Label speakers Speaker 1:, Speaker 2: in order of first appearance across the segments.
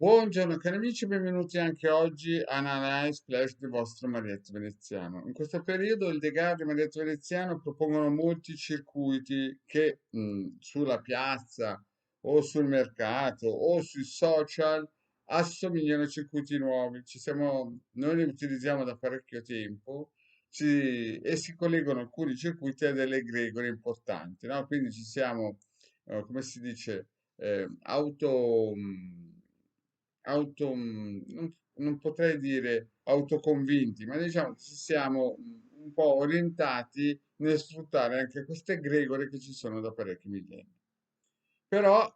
Speaker 1: Buongiorno cari amici, benvenuti anche oggi a Analyze Flash del vostro Marietto Veneziano. In questo periodo il Degar e Marietto Veneziano propongono molti circuiti che sulla piazza o sul mercato o sui social assomigliano a circuiti nuovi. Noi li utilizziamo da parecchio tempo e si collegano alcuni circuiti a delle egregore importanti, no? Quindi ci siamo, come si dice, auto, non potrei dire autoconvinti, ma diciamo che ci siamo un po' orientati nel sfruttare anche queste egregore che ci sono da parecchi millenni. Però,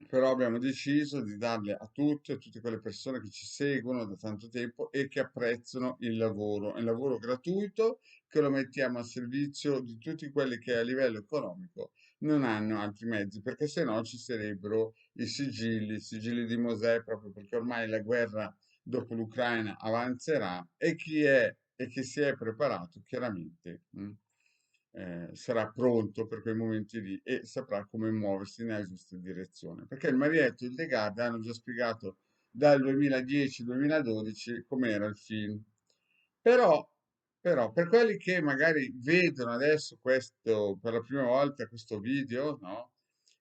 Speaker 1: però abbiamo deciso di darle a tutte quelle persone che ci seguono da tanto tempo e che apprezzano il lavoro gratuito che lo mettiamo a servizio di tutti quelli che a livello economico non hanno altri mezzi, perché se no ci sarebbero i sigilli di Mosè, proprio perché ormai la guerra dopo l'Ucraina avanzerà e chi si è preparato chiaramente sarà pronto per quei momenti lì e saprà come muoversi nella giusta direzione. Perché il Marietto e il De Garda hanno già spiegato dal 2010-2012 com'era il film. Però, però, per quelli che magari vedono adesso questo per la prima volta questo video, no?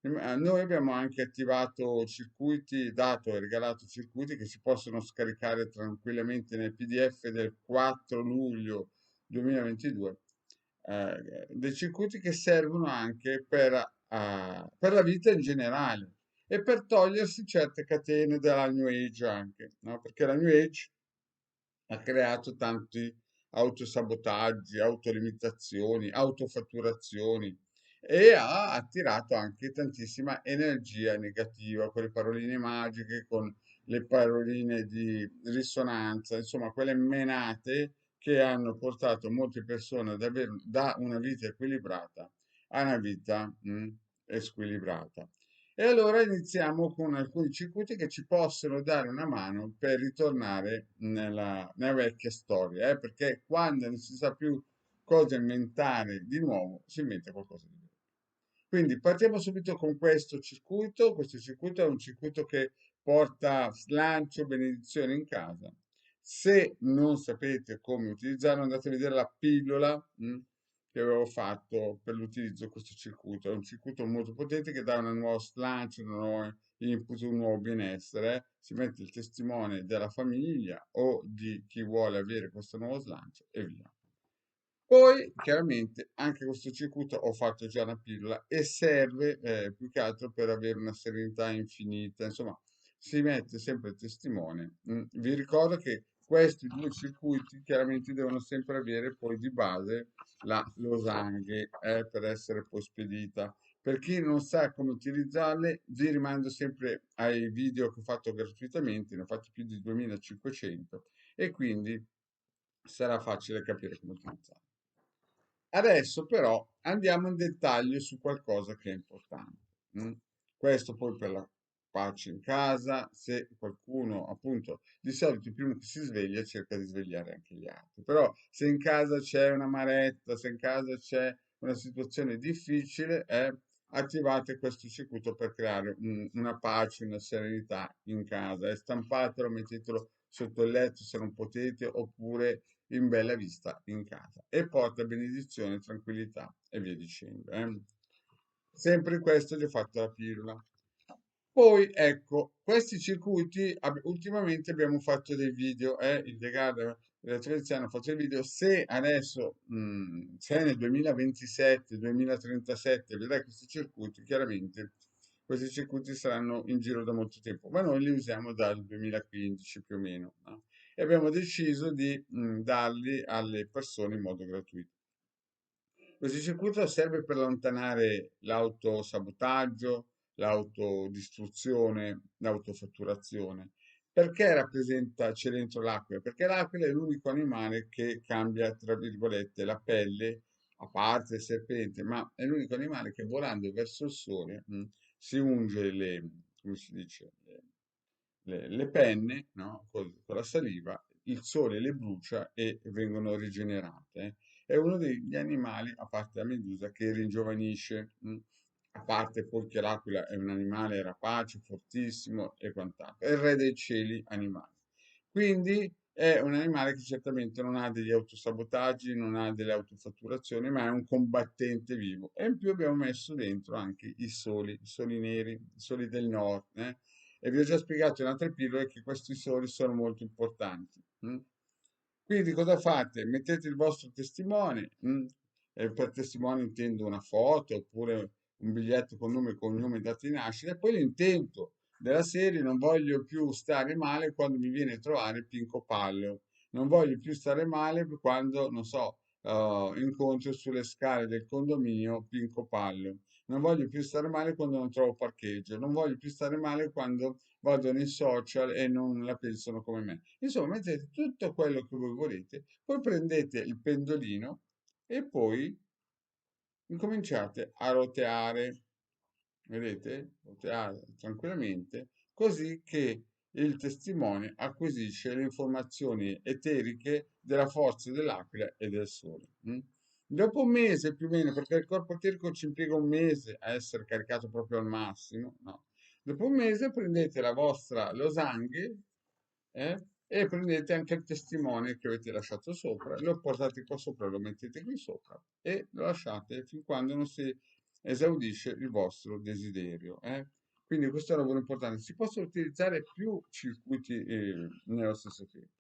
Speaker 1: Noi abbiamo anche attivato circuiti, dato e regalato circuiti che si possono scaricare tranquillamente nel PDF del 4 luglio 2022, dei circuiti che servono anche per la vita in generale e per togliersi certe catene della New Age anche, no? Perché la New Age ha creato tanti autosabotaggi, autolimitazioni, autofatturazioni e ha attirato anche tantissima energia negativa con le paroline magiche, con le paroline di risonanza, insomma, quelle menate che hanno portato molte persone ad avere da una vita equilibrata a una vita squilibrata. E allora iniziamo con alcuni circuiti che ci possono dare una mano per ritornare nella vecchia storia, perché quando non si sa più cosa inventare di nuovo, si inventa qualcosa di nuovo. Quindi partiamo subito con questo circuito. Questo circuito è un circuito che porta slancio, benedizione in casa. Se non sapete come utilizzarlo, andate a vedere la pillola che avevo fatto per l'utilizzo di questo circuito. È un circuito molto potente che dà un nuovo slancio, un nuovo input, un nuovo benessere. Si mette il testimone della famiglia o di chi vuole avere questo nuovo slancio e via. Poi, chiaramente, anche questo circuito ho fatto già una pillola e serve più che altro per avere una serenità infinita. Insomma, si mette sempre il testimone. Vi ricordo che questi due circuiti chiaramente devono sempre avere poi di base la losanghe per essere poi spedita. Per chi non sa come utilizzarle, vi rimando sempre ai video che ho fatto gratuitamente, ne ho fatti più di 2500 e quindi sarà facile capire come utilizzarle. Adesso però andiamo in dettaglio su qualcosa che è importante. mm? Questo poi per la pace in casa, se qualcuno appunto di solito il primo che si sveglia cerca di svegliare anche gli altri, però se in casa c'è una maretta, se in casa c'è una situazione difficile, attivate questo circuito per creare una pace, una serenità in casa. Stampatelo, mettetelo sotto il letto se non potete, oppure in bella vista in casa e porta benedizione, tranquillità e via dicendo. Sempre questo gli ho fatto la pillola. Poi ecco, questi circuiti ultimamente abbiamo fatto dei video, il Degarda e la Treviziano hanno fatto dei video. Se adesso, se nel 2027, 2037 vedrai questi circuiti, chiaramente questi circuiti saranno in giro da molto tempo, ma noi li usiamo dal 2015 più o meno, no? E abbiamo deciso di darli alle persone in modo gratuito. Questo circuito serve per allontanare l'autosabotaggio, l'autodistruzione, l'autofatturazione. Perché c'è dentro l'aquila? Perché l'aquila è l'unico animale che cambia, tra virgolette, la pelle, a parte il serpente, ma è l'unico animale che volando verso il sole si unge come si dice, le penne, no? Con la saliva, il sole le brucia e vengono rigenerate. È uno degli animali, a parte la medusa, che ringiovanisce. a parte poi che l'aquila è un animale rapace, fortissimo e quant'altro, è il re dei cieli animali. Quindi è un animale che certamente non ha degli autosabotaggi, non ha delle autofatturazioni, ma è un combattente vivo. E in più abbiamo messo dentro anche i soli neri, i soli del nord. E vi ho già spiegato in altre pillole che questi soli sono molto importanti. Quindi cosa fate? Mettete il vostro testimone, e per testimone intendo una foto oppure un biglietto con nome e cognome e data di nascita, e poi l'intento della serie: non voglio più stare male quando mi viene a trovare Pinco Palleo, non voglio più stare male quando, non so, incontro sulle scale del condominio Pinco Palleo, non voglio più stare male quando non trovo parcheggio, non voglio più stare male quando vado nei social e non la pensano come me. Insomma, mettete tutto quello che voi volete, poi prendete il pendolino e poi incominciate a roteare, vedete? Roteare tranquillamente, così che il testimone acquisisce le informazioni eteriche della forza dell'aquila e del sole. Dopo un mese più o meno, perché il corpo eterico ci impiega un mese a essere caricato proprio al massimo, no? Dopo un mese prendete la vostra losanghe, e prendete anche il testimone che avete lasciato sopra, lo portate qua sopra, lo mettete qui sopra e lo lasciate fin quando non si esaudisce il vostro desiderio. Quindi questo è un lavoro importante. Si possono utilizzare più circuiti nello stesso tempo.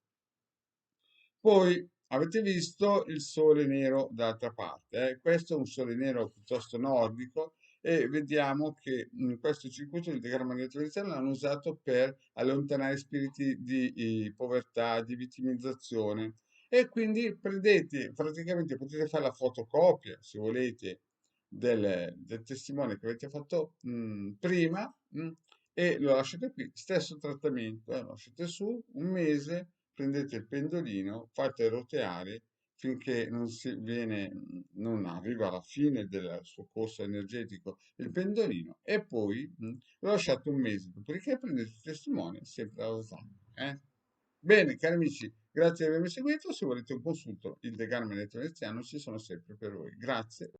Speaker 1: Poi avete visto il sole nero d'altra parte. Questo è un sole nero piuttosto nordico e vediamo che questo circuito di diagramma nettoizzale l'hanno usato per allontanare spiriti di povertà, di vittimizzazione. E quindi prendete, praticamente potete fare la fotocopia, se volete, del testimone che avete fatto prima, e lo lasciate qui, stesso trattamento, lo lasciate su un mese, prendete il pendolino, fate roteare finché non arriva alla fine del suo corso energetico il pendolino, e poi lo lasciate un mese, dopodiché prendete il testimone sempre alla zaino. Bene, cari amici, grazie di avermi seguito. Se volete un consulto, il Degarma Elettroveneziano ci sono sempre per voi. Grazie.